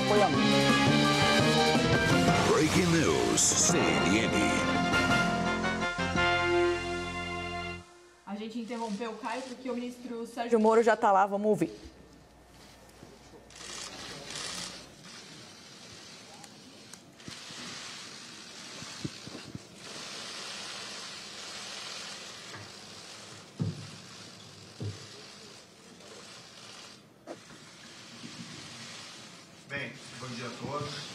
apoiamento. Breaking News, CNN. A gente interrompeu o Caio porque o ministro Sérgio Moro já está lá, vamos ouvir. Bem, bom dia a todos.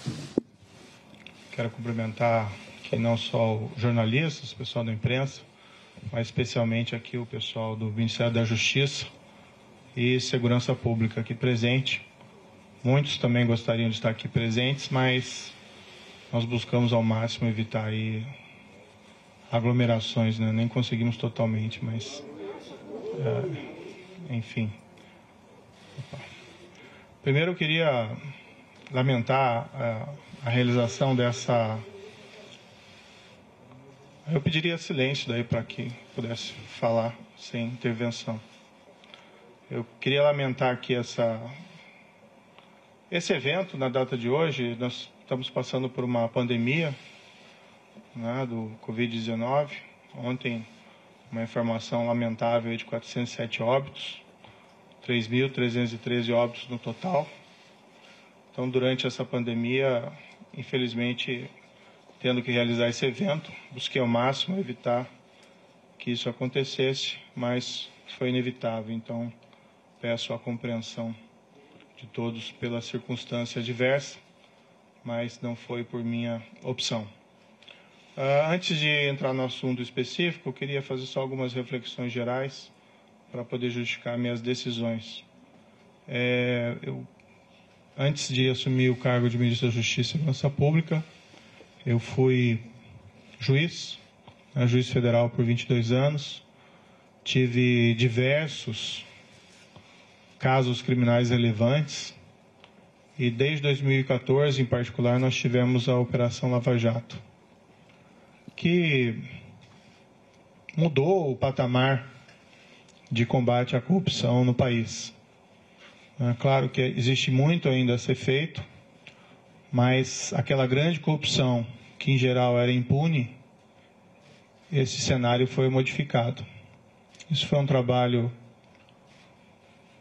Quero cumprimentar aqui não só os jornalistas, o pessoal da imprensa, mas especialmente aqui o pessoal do Ministério da Justiça e Segurança Pública aqui presente. Muitos também gostariam de estar aqui presentes, mas nós buscamos ao máximo evitar aí aglomerações, né? Nem conseguimos totalmente, mas enfim. Primeiro eu queria lamentar a realização dessa... Eu pediria silêncio daí para que pudesse falar sem intervenção. Eu queria lamentar aqui esse evento na data de hoje. Nós estamos passando por uma pandemia, né, do Covid-19. Ontem, uma informação lamentável de 407 óbitos, 3.313 óbitos no total. Então, durante essa pandemia, infelizmente, tendo que realizar esse evento, busquei ao máximo evitar que isso acontecesse, mas foi inevitável. Então, peço a compreensão de todos pela circunstância adversa, mas não foi por minha opção. Antes de entrar no assunto específico, eu queria fazer só algumas reflexões gerais para poder justificar minhas decisões. Antes de assumir o cargo de ministro da Justiça e Segurança Pública, eu fui juiz federal por 22 anos, tive diversos casos criminais relevantes e desde 2014, em particular, nós tivemos a Operação Lava Jato, que mudou o patamar de combate à corrupção no país. É claro que existe muito ainda a ser feito, mas aquela grande corrupção, que em geral era impune, esse cenário foi modificado. Isso foi um trabalho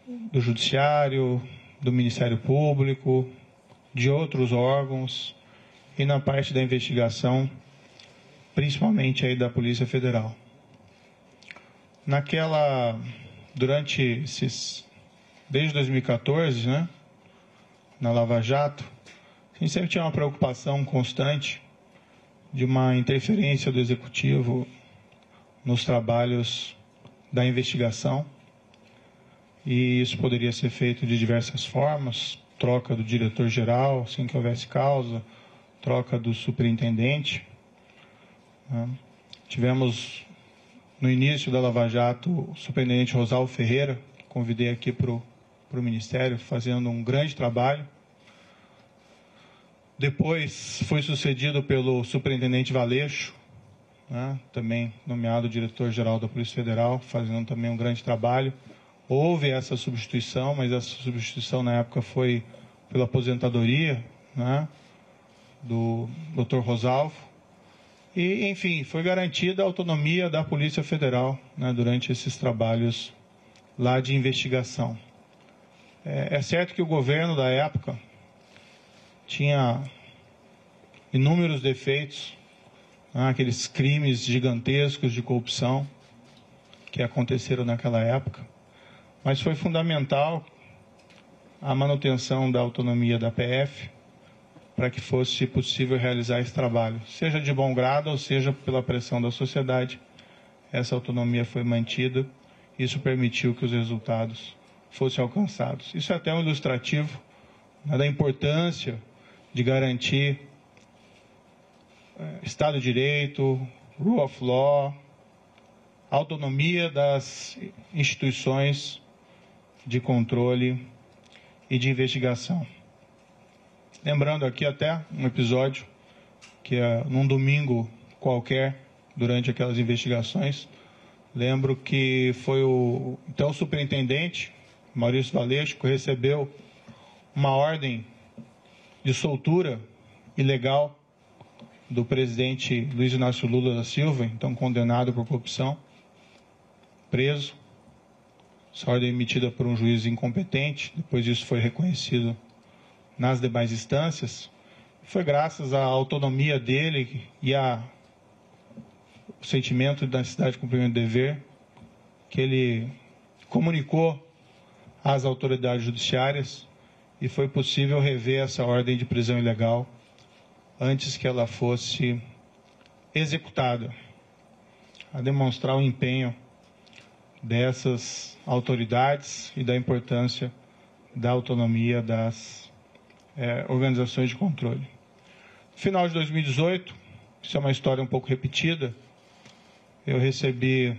do Judiciário, do Ministério Público, de outros órgãos e na parte da investigação, principalmente aí da Polícia Federal. Desde 2014, né, na Lava Jato, a gente sempre tinha uma preocupação constante de uma interferência do Executivo nos trabalhos da investigação. E isso poderia ser feito de diversas formas: troca do diretor-geral, assim que houvesse causa, troca do superintendente. Tivemos, no início da Lava Jato, o superintendente Rosalvo Ferreira, que convidei aqui para o Ministério, fazendo um grande trabalho. Depois foi sucedido pelo superintendente Valeixo, né, também nomeado diretor-geral da Polícia Federal, fazendo também um grande trabalho. Houve essa substituição, mas essa substituição na época foi pela aposentadoria, né, do Dr. Rosalvo. E, enfim, foi garantida a autonomia da Polícia Federal, né, durante esses trabalhos lá de investigação. É certo que o governo da época tinha inúmeros defeitos, né, aqueles crimes gigantescos de corrupção que aconteceram naquela época, mas foi fundamental a manutenção da autonomia da PF para que fosse possível realizar esse trabalho, seja de bom grado ou seja pela pressão da sociedade. Essa autonomia foi mantida, isso permitiu que os resultados fossem alcançados. Isso é até um ilustrativo, né, da importância de garantir Estado de Direito, Rule of Law, autonomia das instituições de controle e de investigação. Lembrando aqui até um episódio que num domingo qualquer, durante aquelas investigações, lembro que foi o então superintendente, Maurício Valeixo, que recebeu uma ordem de soltura ilegal do presidente Luiz Inácio Lula da Silva, então condenado por corrupção, preso. Essa ordem emitida por um juiz incompetente, depois disso foi reconhecido nas demais instâncias. Foi graças à autonomia dele e ao sentimento da necessidade de cumprimento do dever que ele comunicou às autoridades judiciárias e foi possível rever essa ordem de prisão ilegal antes que ela fosse executada, a demonstrar o empenho dessas autoridades e da importância da autonomia das organizações de controle. No final de 2018, isso é uma história um pouco repetida, eu recebi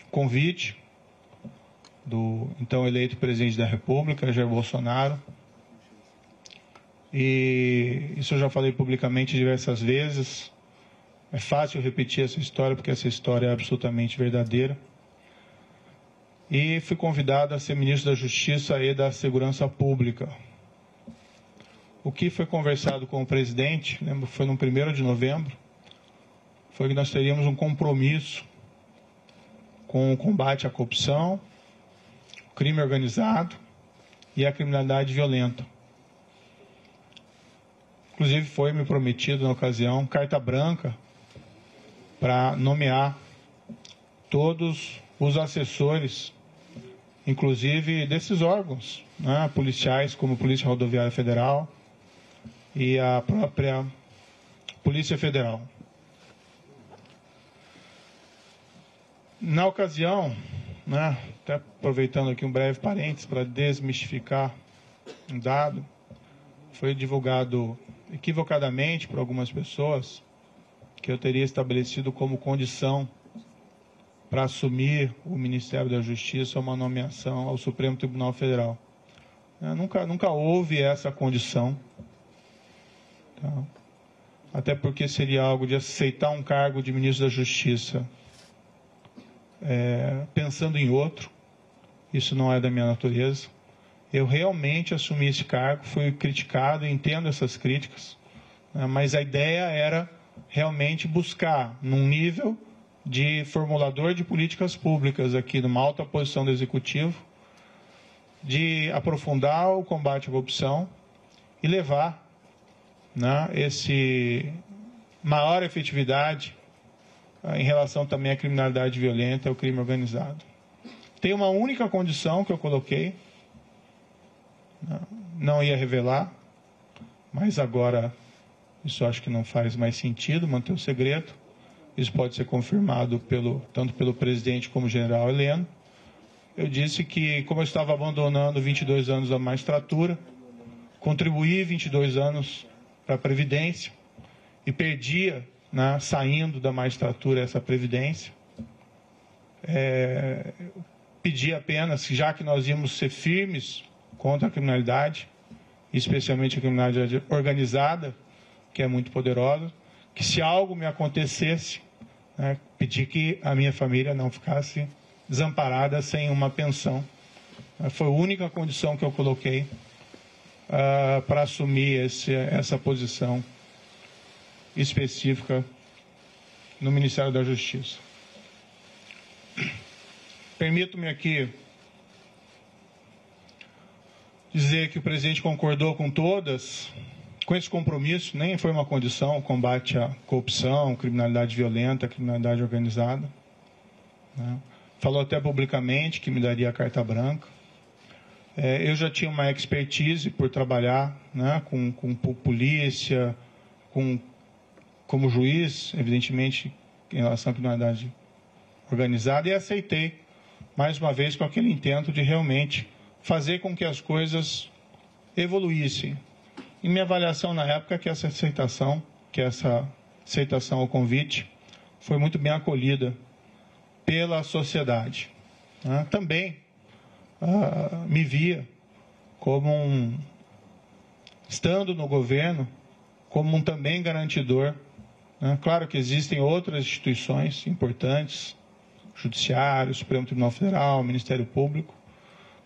convite do então eleito presidente da República, Jair Bolsonaro, e isso eu já falei publicamente diversas vezes. É fácil repetir essa história, porque essa história é absolutamente verdadeira. E fui convidado a ser ministro da Justiça e da Segurança Pública. O que foi conversado com o presidente, lembro, foi no 1º de novembro, foi que nós teríamos um compromisso com o combate à corrupção, o crime organizado e a criminalidade violenta. Inclusive foi me prometido na ocasião carta branca para nomear todos os assessores, inclusive desses órgãos, né, policiais, como a Polícia Rodoviária Federal e a própria Polícia Federal. Na ocasião, né, até aproveitando aqui um breve parênteses para desmistificar um dado, foi divulgado equivocadamente por algumas pessoas que eu teria estabelecido como condição para assumir o Ministério da Justiça uma nomeação ao Supremo Tribunal Federal. Nunca houve essa condição, tá? Até porque seria algo de aceitar um cargo de ministro da Justiça pensando em outro. Isso não é da minha natureza. Eu realmente assumi esse cargo, fui criticado, entendo essas críticas, né, mas a ideia era realmente buscar, num nível de formulador de políticas públicas aqui, numa alta posição do Executivo, de aprofundar o combate à corrupção e levar, né, esse maior efetividade em relação também à criminalidade violenta e ao crime organizado. Tem uma única condição que eu coloquei, não ia revelar, mas agora isso acho que não faz mais sentido, manter o segredo. Isso pode ser confirmado tanto pelo presidente como o general Heleno. Eu disse que, como eu estava abandonando 22 anos da magistratura, contribuí 22 anos para a Previdência e perdia, né, saindo da magistratura, essa Previdência. Pedi apenas, já que nós íamos ser firmes contra a criminalidade, especialmente a criminalidade organizada, que é muito poderosa, que se algo me acontecesse, né, pedi que a minha família não ficasse desamparada sem uma pensão. Foi a única condição que eu coloquei para assumir essa posição específica no Ministério da Justiça. Permito-me aqui dizer que o presidente concordou com esse compromisso, nem foi uma condição, o combate à corrupção, criminalidade violenta, criminalidade organizada, né? Falou até publicamente que me daria a carta branca. Eu já tinha uma expertise por trabalhar, né, com polícia, como juiz, evidentemente, em relação à criminalidade organizada, e aceitei, mais uma vez, com aquele intento de realmente fazer com que as coisas evoluíssem. E minha avaliação na época é que essa aceitação ao convite foi muito bem acolhida pela sociedade. Também me via como estando no governo, como um também garantidor. Claro que existem outras instituições importantes, Judiciário, Supremo Tribunal Federal, Ministério Público,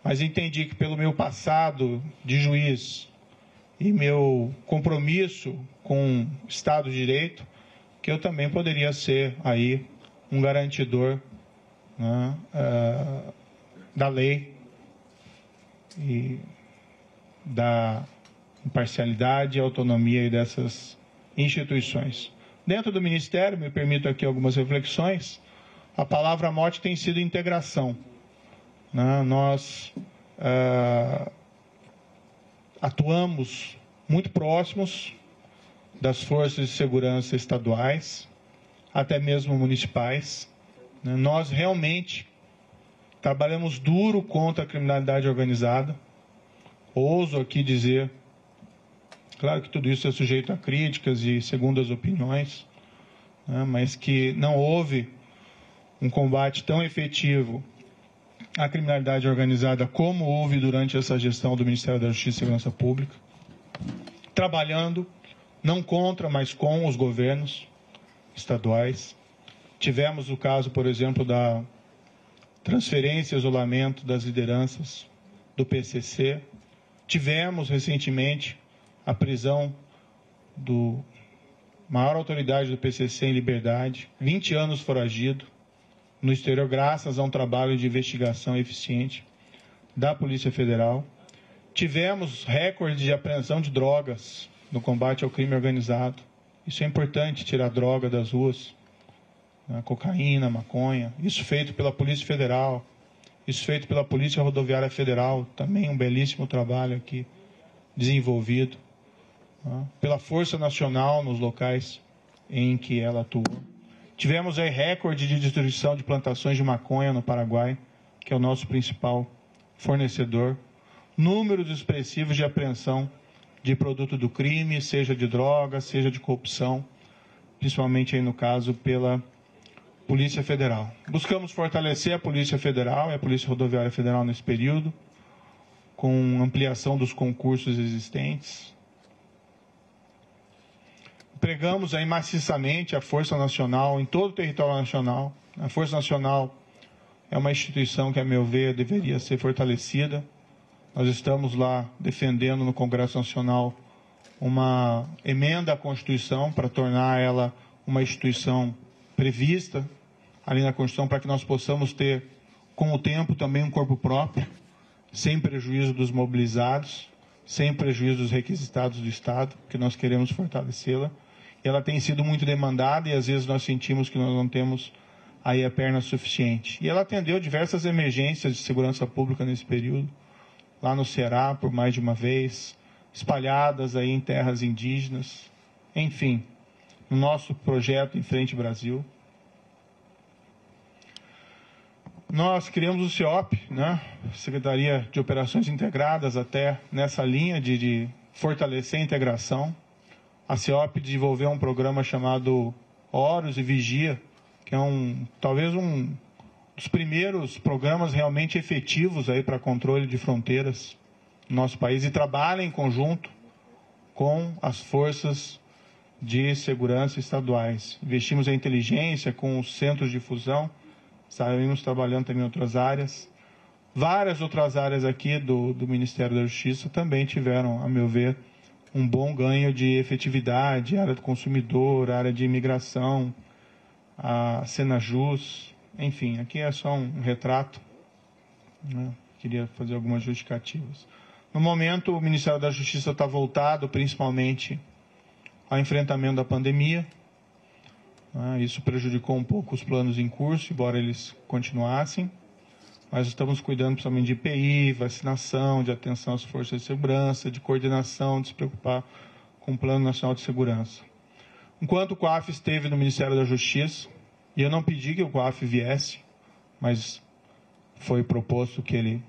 mas entendi que pelo meu passado de juiz e meu compromisso com o Estado de Direito, que eu também poderia ser aí um garantidor, né, da lei e da imparcialidade e autonomia dessas instituições. Dentro do Ministério, me permito aqui algumas reflexões, a palavra mote tem sido integração. Né? Nós atuamos muito próximos das forças de segurança estaduais, até mesmo municipais. Né? Nós realmente trabalhamos duro contra a criminalidade organizada. Ouso aqui dizer, claro que tudo isso é sujeito a críticas e segundas opiniões, né? Mas que não houve um combate tão efetivo à criminalidade organizada como houve durante essa gestão do Ministério da Justiça e Segurança Pública, trabalhando não contra, mas com os governos estaduais. Tivemos o caso, por exemplo, da transferência e isolamento das lideranças do PCC. Tivemos recentemente a prisão do maior autoridade do PCC em liberdade, 20 anos foragido no exterior, graças a um trabalho de investigação eficiente da Polícia Federal. Tivemos recorde de apreensão de drogas no combate ao crime organizado. Isso é importante, tirar droga das ruas, né? Cocaína, maconha. Isso feito pela Polícia Federal, isso feito pela Polícia Rodoviária Federal, também um belíssimo trabalho aqui desenvolvido, né? Pela Força Nacional nos locais em que ela atua. Tivemos aí recorde de destruição de plantações de maconha no Paraguai, que é o nosso principal fornecedor. Números expressivos de apreensão de produto do crime, seja de droga, seja de corrupção, principalmente aí no caso pela Polícia Federal. Buscamos fortalecer a Polícia Federal e a Polícia Rodoviária Federal nesse período, com ampliação dos concursos existentes. Empregamos aí maciçamente a Força Nacional em todo o território nacional. A Força Nacional é uma instituição que, a meu ver, deveria ser fortalecida. Nós estamos lá defendendo no Congresso Nacional uma emenda à Constituição para tornar ela uma instituição prevista ali na Constituição, para que nós possamos ter, com o tempo, também um corpo próprio, sem prejuízo dos mobilizados, sem prejuízo dos requisitados do Estado, que nós queremos fortalecê-la. Ela tem sido muito demandada e às vezes nós sentimos que nós não temos aí a perna suficiente. E ela atendeu diversas emergências de segurança pública nesse período, lá no Ceará, por mais de uma vez, espalhadas aí em terras indígenas, enfim, no nosso projeto Em Frente Brasil. Nós criamos o CIOP, né? Secretaria de Operações Integradas, até nessa linha de fortalecer a integração. A CIOP desenvolveu um programa chamado Horus e Vigia, que é talvez um dos primeiros programas realmente efetivos aí para controle de fronteiras no nosso país, e trabalha em conjunto com as forças de segurança estaduais. Investimos em inteligência com os centros de fusão, saímos trabalhando também em outras áreas. Várias outras áreas aqui do Ministério da Justiça também tiveram, a meu ver, um bom ganho de efetividade, área do consumidor, área de imigração, a Senajus. Enfim, aqui é só um retrato, né? Queria fazer algumas justificativas. No momento, o Ministério da Justiça está voltado principalmente ao enfrentamento da pandemia. Né? Isso prejudicou um pouco os planos em curso, embora eles continuassem. Mas estamos cuidando principalmente de IPI, vacinação, de atenção às forças de segurança, de coordenação, de se preocupar com o Plano Nacional de Segurança. Enquanto o COAF esteve no Ministério da Justiça, e eu não pedi que o COAF viesse, mas foi proposto que ele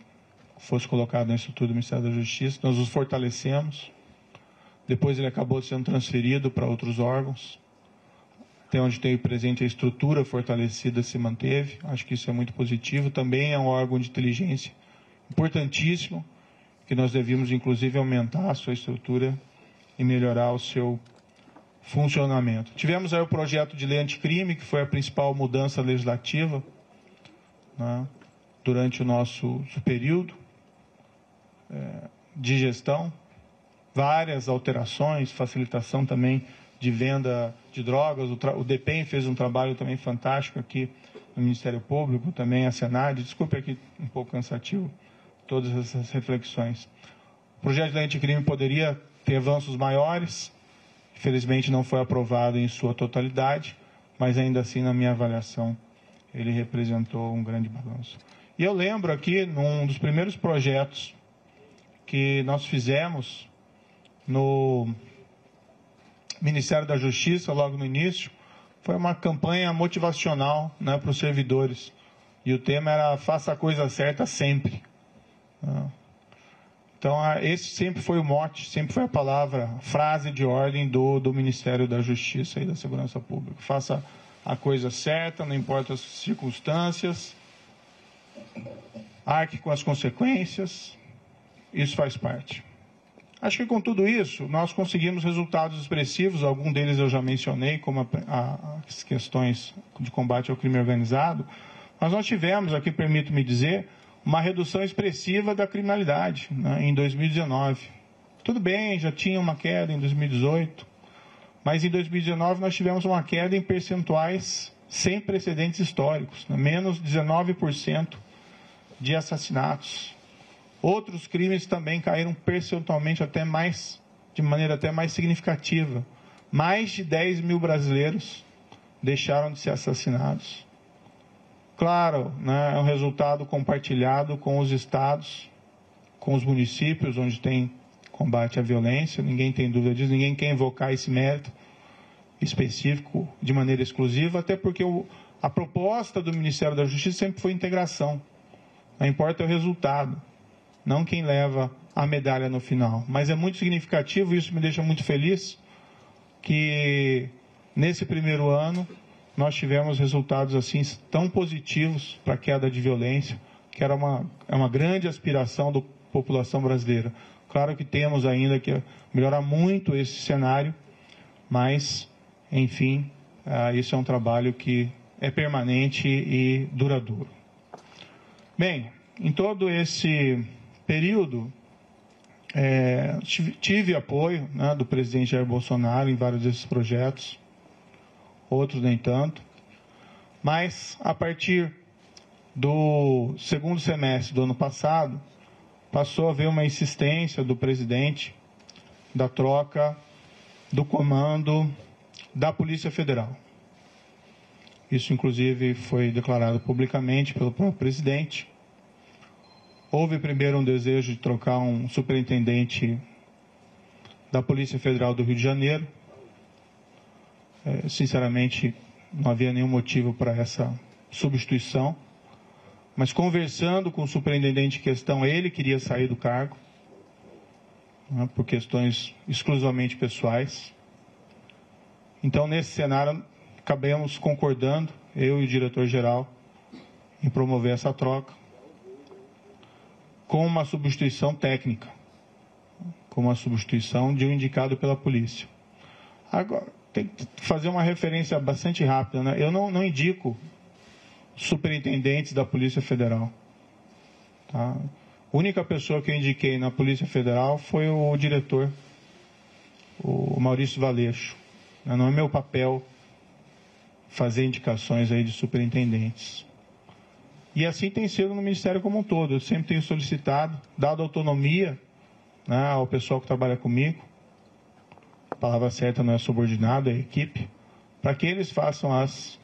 fosse colocado na estrutura do Ministério da Justiça. Nós os fortalecemos. Depois ele acabou sendo transferido para outros órgãos. Até onde teve presente, a estrutura fortalecida se manteve. Acho que isso é muito positivo. Também é um órgão de inteligência importantíssimo, que nós devíamos, inclusive, aumentar a sua estrutura e melhorar o seu funcionamento. Tivemos aí o projeto de lei anticrime, que foi a principal mudança legislativa, né, durante o nosso período de gestão. várias alterações, facilitação também de venda de drogas. O DEPEN fez um trabalho também fantástico aqui no Ministério Público, também a Senad. Desculpe aqui um pouco cansativo todas essas reflexões. O projeto de lei anticrime poderia ter avanços maiores, infelizmente não foi aprovado em sua totalidade, mas ainda assim, na minha avaliação, ele representou um grande balanço. E eu lembro aqui, num dos primeiros projetos que nós fizemos no Ministério da Justiça, logo no início, foi uma campanha motivacional, né, para os servidores. E o tema era faça a coisa certa sempre. Então, esse sempre foi o mote, sempre foi a palavra, a frase de ordem do Ministério da Justiça e da Segurança Pública. Faça a coisa certa, não importa as circunstâncias, arque com as consequências, isso faz parte. Acho que com tudo isso, nós conseguimos resultados expressivos, alguns deles eu já mencionei, como as questões de combate ao crime organizado, mas nós tivemos, aqui permito-me dizer, uma redução expressiva da criminalidade, né, em 2019. Tudo bem, já tinha uma queda em 2018, mas em 2019 nós tivemos uma queda em percentuais sem precedentes históricos, né, menos 19% de assassinatos. Outros crimes também caíram percentualmente de maneira até mais significativa. Mais de 10 mil brasileiros deixaram de ser assassinados. Claro, né, é um resultado compartilhado com os estados, com os municípios, onde tem combate à violência, ninguém tem dúvida disso, ninguém quer invocar esse mérito específico de maneira exclusiva, até porque a proposta do Ministério da Justiça sempre foi integração. Não importa o resultado, não quem leva a medalha no final. Mas é muito significativo, e isso me deixa muito feliz, que nesse primeiro ano nós tivemos resultados assim tão positivos para a queda de violência, que era uma grande aspiração da população brasileira. Claro que temos ainda que melhorar muito esse cenário, mas, enfim, isso é um trabalho que é permanente e duradouro. Bem, em todo esse período, tive apoio, né, do presidente Jair Bolsonaro em vários desses projetos, outros nem tanto, mas a partir do segundo semestre do ano passado, passou a haver uma insistência do presidente da troca do comando da Polícia Federal. Isso, inclusive, foi declarado publicamente pelo próprio presidente. Houve primeiro um desejo de trocar um superintendente da Polícia Federal do Rio de Janeiro. Sinceramente, não havia nenhum motivo para essa substituição. Mas conversando com o superintendente em questão, ele queria sair do cargo, né, por questões exclusivamente pessoais. Então, nesse cenário, acabamos concordando, eu e o diretor-geral, em promover essa troca, com uma substituição técnica, com uma substituição de um indicado pela polícia. Agora, tem que fazer uma referência bastante rápida, né? Eu não indico superintendentes da Polícia Federal. Tá? A única pessoa que eu indiquei na Polícia Federal foi o diretor, o Maurício Valeixo. Não é meu papel fazer indicações aí de superintendentes. E assim tem sido no Ministério como um todo. Eu sempre tenho solicitado, dado autonomia, né, ao pessoal que trabalha comigo, a palavra certa não é subordinado, é equipe, para que eles façam as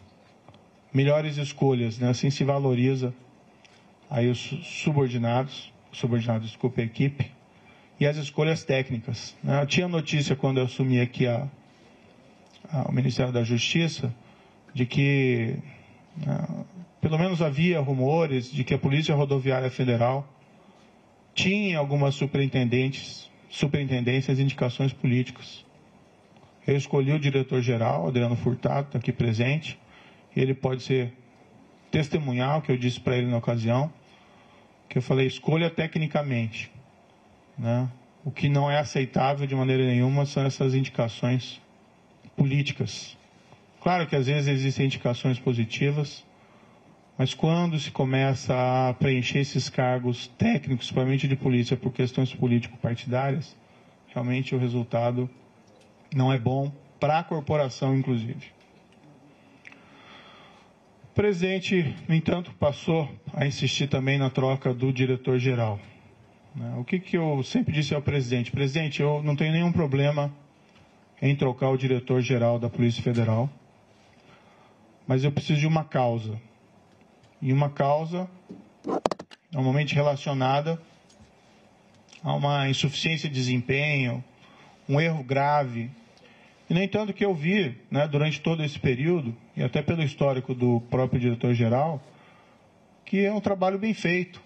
melhores escolhas, né? Assim se valoriza aí os subordinados, desculpe, a equipe, e as escolhas técnicas, né? Eu tinha notícia quando eu assumi aqui o Ministério da Justiça, de que pelo menos havia rumores de que a Polícia Rodoviária Federal tinha algumas superintendências, indicações políticas. Eu escolhi o diretor-geral, Adriano Furtado, está aqui presente, e ele pode ser testemunhar o que eu disse para ele na ocasião, que eu falei, escolha tecnicamente, né? O que não é aceitável de maneira nenhuma são essas indicações políticas. Claro que às vezes existem indicações positivas, mas quando se começa a preencher esses cargos técnicos, principalmente de polícia, por questões político-partidárias, realmente o resultado não é bom para a corporação, inclusive. O presidente, no entanto, passou a insistir também na troca do diretor-geral. O que eu sempre disse ao presidente? Presidente, eu não tenho nenhum problema em trocar o diretor-geral da Polícia Federal, mas eu preciso de uma causa. E uma causa normalmente relacionada a uma insuficiência de desempenho, um erro grave. E, no entanto, o que eu vi, durante todo esse período, e até pelo histórico do próprio diretor-geral, que é um trabalho bem feito.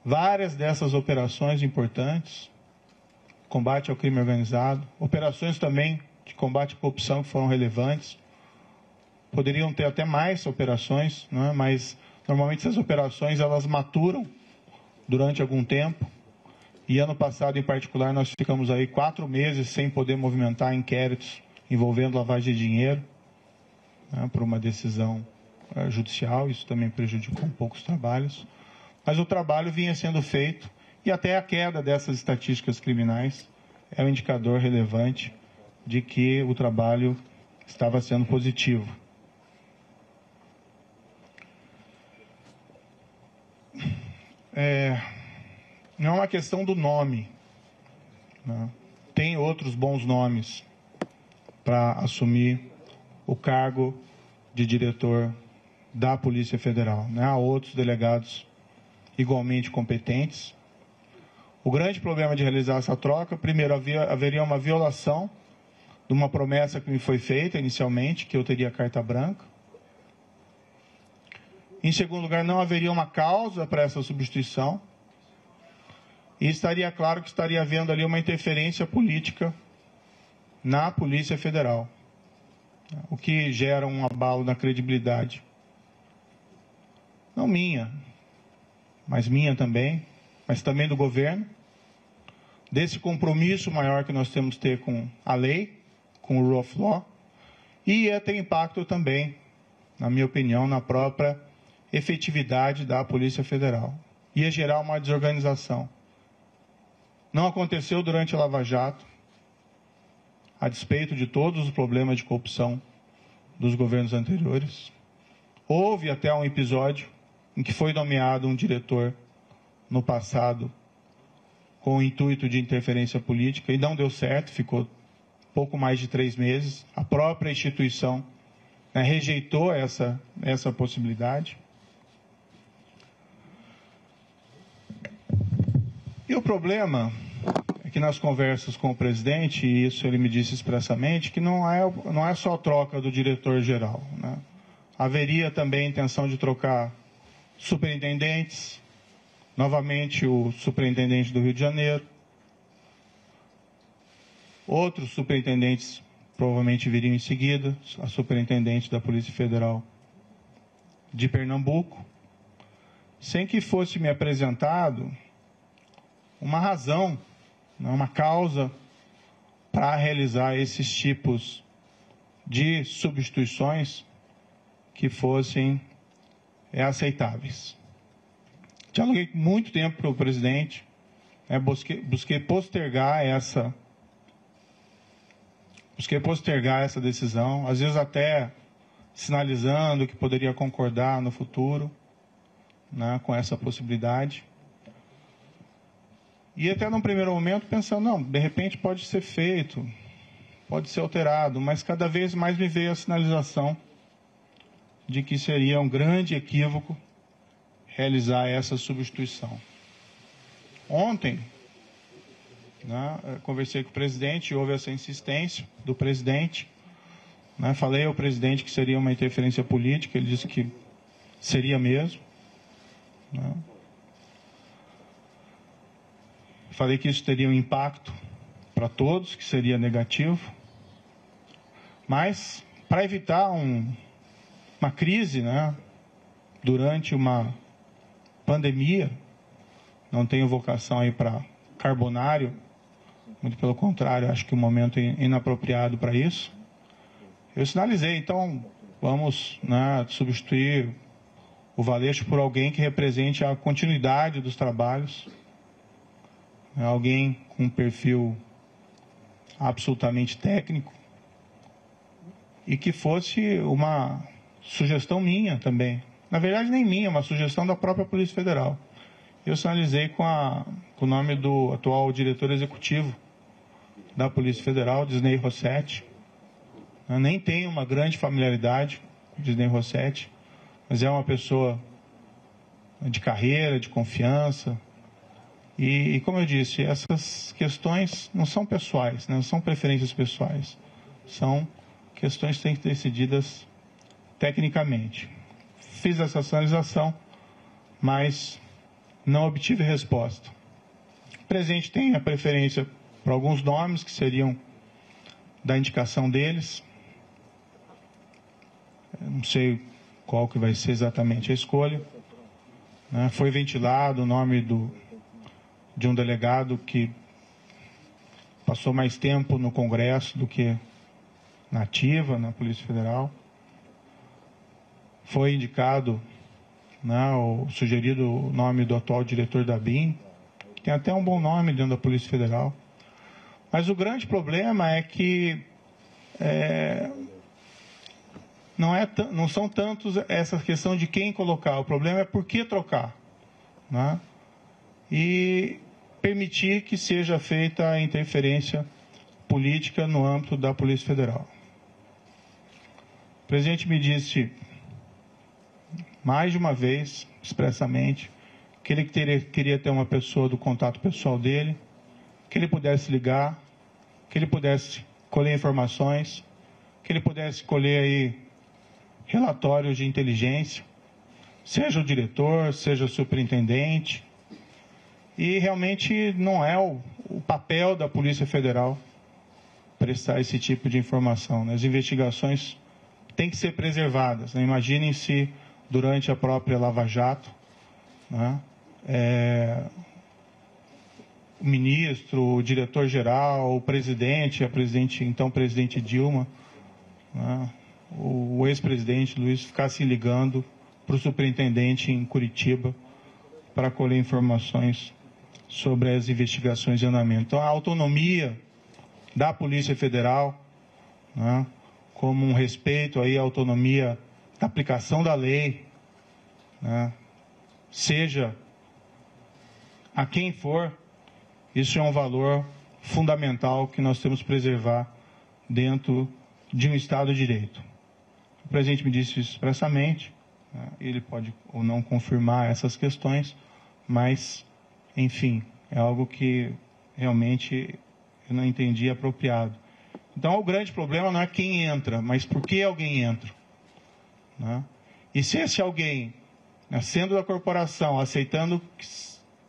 Várias dessas operações importantes, combate ao crime organizado, operações também de combate à corrupção que foram relevantes, poderiam ter até mais operações, mas normalmente essas operações elas maturam durante algum tempo. E ano passado, em particular, nós ficamos aí 4 meses sem poder movimentar inquéritos envolvendo lavagem de dinheiro, por uma decisão judicial. Isso também prejudicou um pouco os trabalhos. Mas o trabalho vinha sendo feito e até a queda dessas estatísticas criminais é um indicador relevante de que o trabalho estava sendo positivo. Não é uma questão do nome. Tem outros bons nomes para assumir o cargo de diretor da Polícia Federal. Há outros delegados igualmente competentes. O grande problema de realizar essa troca, primeiro, haveria uma violação de uma promessa que me foi feita inicialmente, que eu teria carta branca. Em segundo lugar, não haveria uma causa para essa substituição. E estaria claro que estaria havendo ali uma interferência política na Polícia Federal, o que gera um abalo na credibilidade. Não minha, mas minha também, mas também do governo, desse compromisso maior que nós temos que ter com a lei, com o Rule of Law, e ia ter impacto também, na minha opinião, na própria efetividade da Polícia Federal. Ia gerar uma desorganização. Não aconteceu durante a Lava Jato, a despeito de todos os problemas de corrupção dos governos anteriores. Houve até um episódio em que foi nomeado um diretor no passado com o intuito de interferência política e não deu certo, ficou pouco mais de 3 meses. A própria instituição rejeitou essa possibilidade. E o problema é que nas conversas com o presidente, e isso ele me disse expressamente, que não é só a troca do diretor-geral. Haveria também a intenção de trocar superintendentes, novamente o superintendente do Rio de Janeiro, outros superintendentes provavelmente viriam em seguida, a superintendente da Polícia Federal de Pernambuco, sem que fosse me apresentado uma razão, uma causa para realizar esses tipos de substituições que fossem aceitáveis. Dialoguei muito tempo com o presidente, busquei postergar essa decisão, às vezes até sinalizando que poderia concordar no futuro, com essa possibilidade. E até num primeiro momento pensando, não, de repente pode ser feito, pode ser alterado, mas cada vez mais me veio a sinalização de que seria um grande equívoco realizar essa substituição. Ontem, conversei com o presidente, houve essa insistência do presidente, falei ao presidente que seria uma interferência política, ele disse que seria mesmo. Falei que isso teria um impacto para todos, que seria negativo. Mas, para evitar uma crise, durante uma pandemia, não tenho vocação aí para carbonário, muito pelo contrário, acho que o momento é inapropriado para isso. Eu sinalizei, então, vamos substituir o Valeixo por alguém que represente a continuidade dos trabalhos, alguém com um perfil absolutamente técnico e que fosse uma sugestão minha também. Na verdade, nem minha, uma sugestão da própria Polícia Federal. Eu sinalizei com o nome do atual diretor executivo da Polícia Federal, Disney Rossetti. Eu nem tenho uma grande familiaridade com Disney Rossetti, mas é uma pessoa de carreira, de confiança. E como eu disse, essas questões não são pessoais, não são preferências pessoais. São questões que têm que ser decididas tecnicamente. Fiz essa sinalização, mas não obtive resposta. O presidente tem a preferência por alguns nomes que seriam da indicação deles. Eu não sei qual que vai ser exatamente a escolha. Foi ventilado o nome de um delegado que passou mais tempo no Congresso do que na ativa, na Polícia Federal. Foi indicado, o sugerido o nome do atual diretor da BIM, que tem até um bom nome dentro da Polícia Federal. Mas o grande problema é que não são tantos essa questão de quem colocar, o problema é por que trocar. E permitir que seja feita a interferência política no âmbito da Polícia Federal. O presidente me disse mais de uma vez, expressamente, que ele queria ter uma pessoa do contato pessoal dele, que ele pudesse ligar, que ele pudesse colher informações, que ele pudesse colher aí relatórios de inteligência, seja o diretor, seja o superintendente. E realmente não é o papel da Polícia Federal prestar esse tipo de informação. As investigações têm que ser preservadas. Imaginem se durante a própria Lava Jato, o ministro, o diretor-geral, o presidente, então presidente Dilma, o ex-presidente Luiz ficassem ligando para o superintendente em Curitiba para colher informações sobre as investigações em andamento. Então, a autonomia da Polícia Federal, como um respeito aí à autonomia da aplicação da lei, seja a quem for, isso é um valor fundamental que nós temos que preservar dentro de um Estado de Direito. O presidente me disse isso expressamente, ele pode ou não confirmar essas questões, mas, enfim, é algo que realmente eu não entendi apropriado. Então, o grande problema não é quem entra, mas por que alguém entra. E se esse alguém, sendo da corporação, aceitando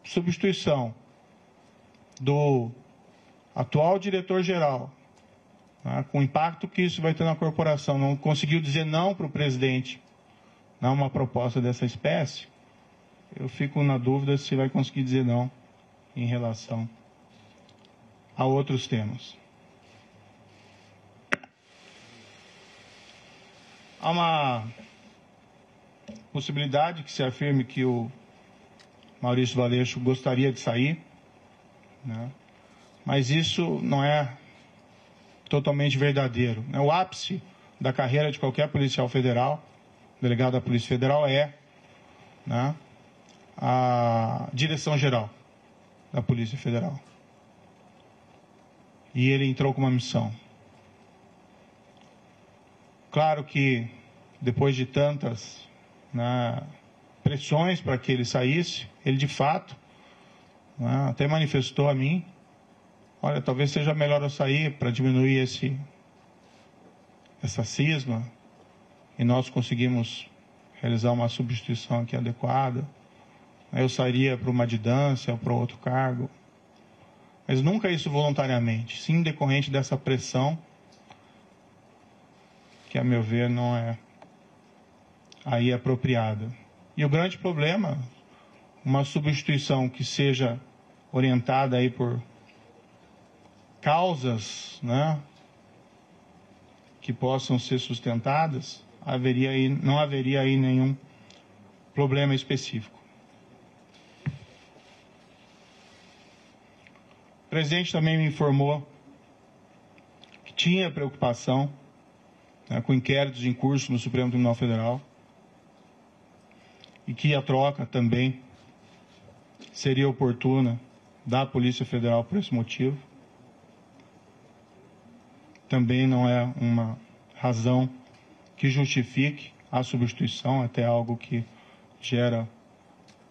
substituição do atual diretor-geral, com o impacto que isso vai ter na corporação, não conseguiu dizer não para o presidente, uma proposta dessa espécie, eu fico na dúvida se vai conseguir dizer não em relação a outros temas. Há uma possibilidade que se afirme que o Maurício Valeixo gostaria de sair, mas isso não é totalmente verdadeiro. O ápice da carreira de qualquer policial federal, delegado da Polícia Federal, é a direção-geral da Polícia Federal. E ele entrou com uma missão. Claro que, depois de tantas pressões para que ele saísse, ele de fato até manifestou a mim, olha, talvez seja melhor eu sair para diminuir essa cisma, e nós conseguimos realizar uma substituição aqui adequada. Eu sairia para uma adjudância ou para outro cargo, mas nunca isso voluntariamente, sim decorrente dessa pressão, que a meu ver não é aí apropriada. E o grande problema, uma substituição que seja orientada aí por causas, que possam ser sustentadas, não haveria aí nenhum problema específico. presidente também me informou que tinha preocupação, né, com inquéritos em curso no Supremo Tribunal Federal e que a troca também seria oportuna da Polícia Federal por esse motivo. Também não é uma razão que justifique a substituição, até algo que gera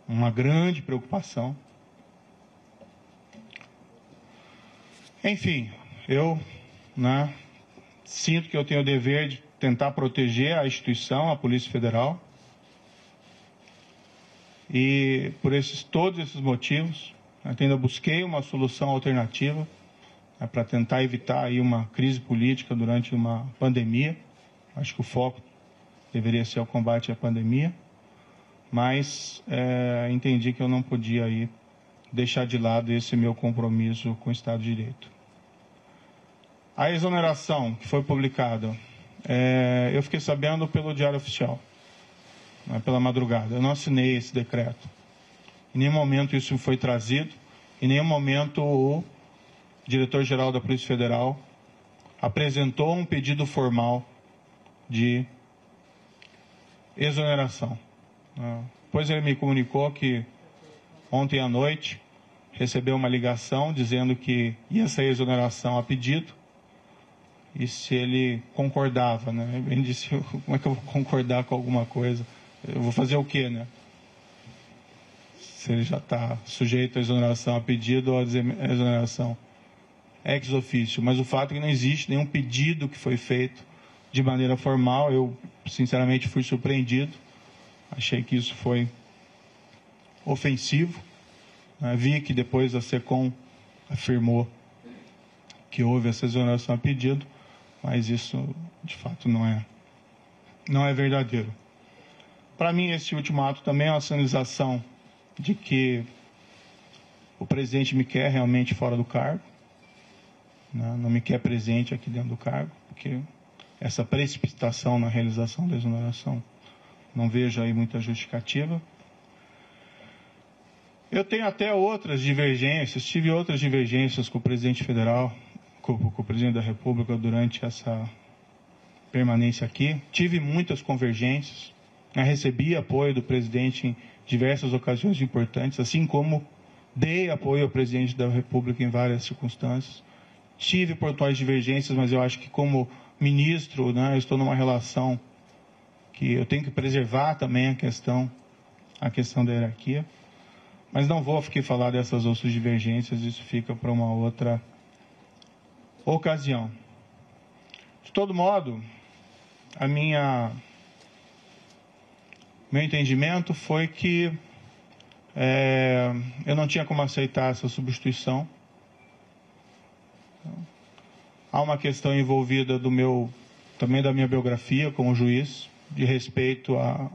uma grande preocupação. Enfim, eu, né, sinto que eu tenho o dever de tentar proteger a instituição, a Polícia Federal. E por todos esses motivos, eu ainda busquei uma solução alternativa, né, para tentar evitar aí uma crise política durante uma pandemia. Acho que o foco deveria ser o combate à pandemia, mas entendi que eu não podia aí deixar de lado esse meu compromisso com o Estado de Direito. A exoneração que foi publicada, eu fiquei sabendo pelo Diário Oficial, né, pela madrugada. Eu não assinei esse decreto. Em nenhum momento isso foi trazido, em nenhum momento o diretor-geral da Polícia Federal apresentou um pedido formal de exoneração. Depois ele me comunicou que ontem à noite recebeu uma ligação dizendo que ia sair exoneração a pedido e se ele concordava, né? Ele disse, como é que eu vou concordar com alguma coisa? Eu vou fazer o quê, né? Se ele já está sujeito à exoneração a pedido ou à exoneração ex officio. Mas o fato é que não existe nenhum pedido que foi feito de maneira formal. Eu, sinceramente, fui surpreendido. Achei que isso foi ofensivo. Vi que depois a SECOM afirmou que houve essa exoneração a pedido, mas isso, de fato, não é verdadeiro. Para mim, esse último ato também é uma sinalização de que o presidente me quer realmente fora do cargo, né? Não me quer presente aqui dentro do cargo, porque essa precipitação na realização da exoneração não vejo aí muita justificativa. Eu tenho até outras divergências, tive outras divergências com o presidente federal, com o presidente da República durante essa permanência aqui. Tive muitas convergências, recebi apoio do presidente em diversas ocasiões importantes, assim como dei apoio ao presidente da República em várias circunstâncias. Tive pontuais divergências, mas eu acho que como ministro, né, eu estou numa relação que eu tenho que preservar também a questão da hierarquia. Mas não vou aqui falar dessas outras divergências, isso fica para uma outra ocasião. De todo modo, meu entendimento foi que eu não tinha como aceitar essa substituição. Há uma questão envolvida também da minha biografia como juiz, de respeito à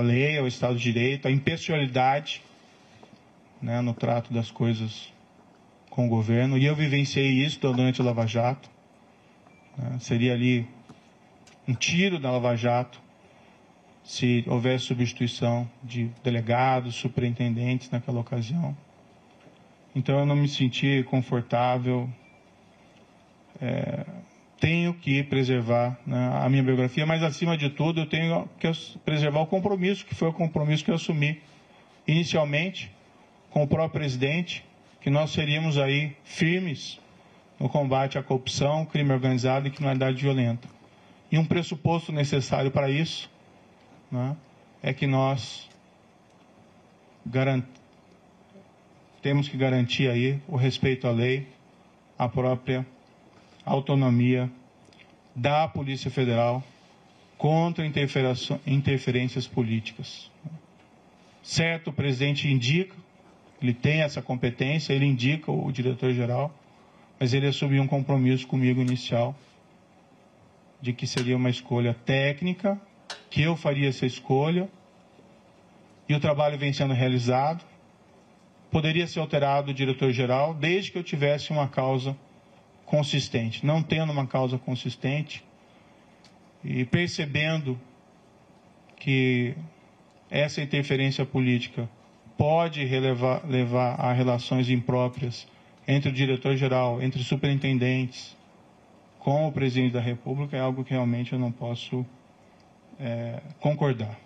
lei, ao Estado de Direito, à impessoalidade, né, no trato das coisas com o governo. E eu vivenciei isso durante a Lava Jato. Né, seria ali um tiro da Lava Jato se houvesse substituição de delegados, superintendentes naquela ocasião. Então eu não me senti confortável. Tenho que preservar, né, a minha biografia, mas acima de tudo eu tenho que preservar o compromisso, que foi o compromisso que eu assumi inicialmente com o próprio presidente, que nós seríamos aí firmes no combate à corrupção, crime organizado e criminalidade violenta. E um pressuposto necessário para isso, né, é que nós temos que garantir aí o respeito à lei, a própria autonomia da Polícia Federal contra interferências políticas. Certo, o presidente indica, ele tem essa competência, ele indica o diretor-geral, mas ele assumiu um compromisso comigo inicial de que seria uma escolha técnica, que eu faria essa escolha, e o trabalho vem sendo realizado. Poderia ser alterado o diretor-geral desde que eu tivesse uma causa consistente. Não tendo uma causa consistente e percebendo que essa interferência política pode levar a relações impróprias entre o diretor-geral, entre os superintendentes, com o presidente da República, é algo que realmente eu não posso concordar.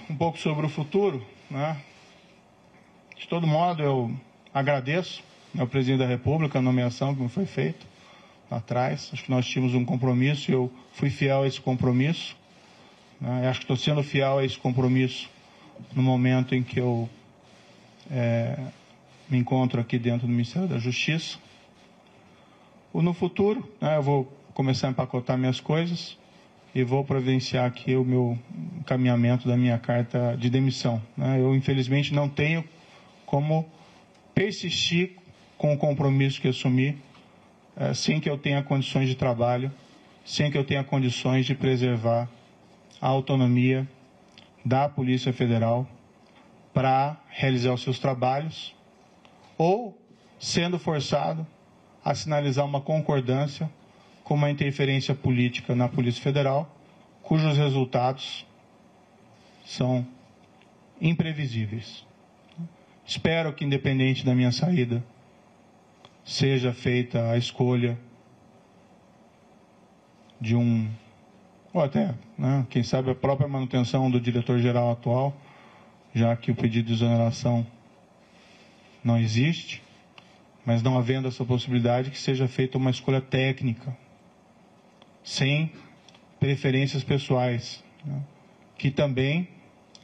Um pouco sobre o futuro, né? De todo modo, eu agradeço ao presidente da República a nomeação que me foi feita lá atrás. Acho que nós tínhamos um compromisso e eu fui fiel a esse compromisso. Né? Acho que estou sendo fiel a esse compromisso no momento em que eu me encontro aqui dentro do Ministério da Justiça. No futuro, né, eu vou começar a empacotar minhas coisas e vou providenciar aqui o meu encaminhamento da minha carta de demissão. Né? Eu, infelizmente, não tenho como persistir com o compromisso que assumi sem que eu tenha condições de trabalho, sem que eu tenha condições de preservar a autonomia da Polícia Federal para realizar os seus trabalhos, ou sendo forçado a sinalizar uma concordância com uma interferência política na Polícia Federal, cujos resultados são imprevisíveis. Espero que, independente da minha saída, seja feita a escolha de ou até, né, quem sabe, a própria manutenção do diretor-geral atual, já que o pedido de exoneração não existe, mas não havendo essa possibilidade, que seja feita uma escolha técnica, sem preferências pessoais, né? Que também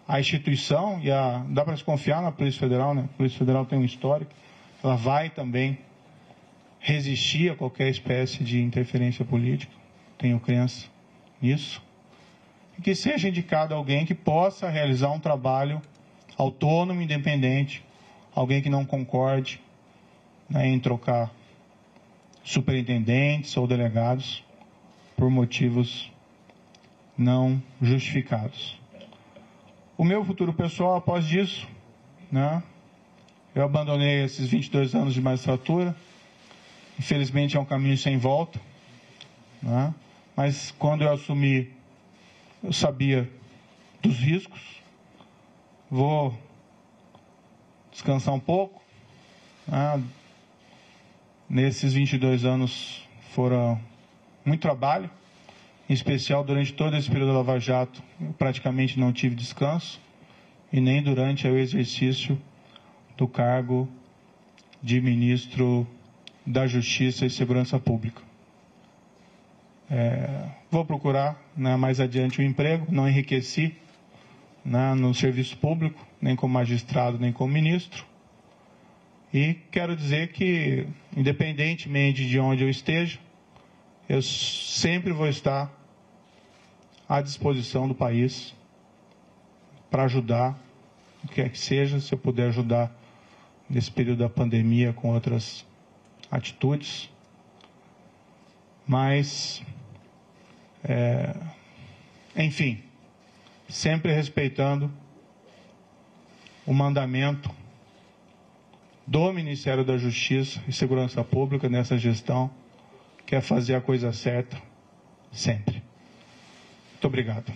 a instituição, dá para se confiar na Polícia Federal, né? A Polícia Federal tem um histórico, ela vai também resistir a qualquer espécie de interferência política, tenho crença nisso, e que seja indicado alguém que possa realizar um trabalho autônomo, independente, alguém que não concorde, né, em trocar superintendentes ou delegados por motivos não justificados. O meu futuro pessoal, após isso, né, eu abandonei esses 22 anos de magistratura. Infelizmente é um caminho sem volta, né, mas quando eu assumi, eu sabia dos riscos. Vou descansar um pouco, né. Nesses 22 anos foram muito trabalho, em especial durante todo esse período da Lava Jato, eu praticamente não tive descanso, e nem durante o exercício do cargo de ministro da Justiça e Segurança Pública. Vou procurar, né, mais adiante um emprego, não enriqueci, né, no serviço público, nem como magistrado, nem como ministro. E quero dizer que, independentemente de onde eu esteja, eu sempre vou estar à disposição do país para ajudar, o que quer que seja, se eu puder ajudar nesse período da pandemia com outras atitudes. Mas, enfim, sempre respeitando o mandamento do Ministério da Justiça e Segurança Pública nessa gestão, que é fazer a coisa certa sempre. Muito obrigado.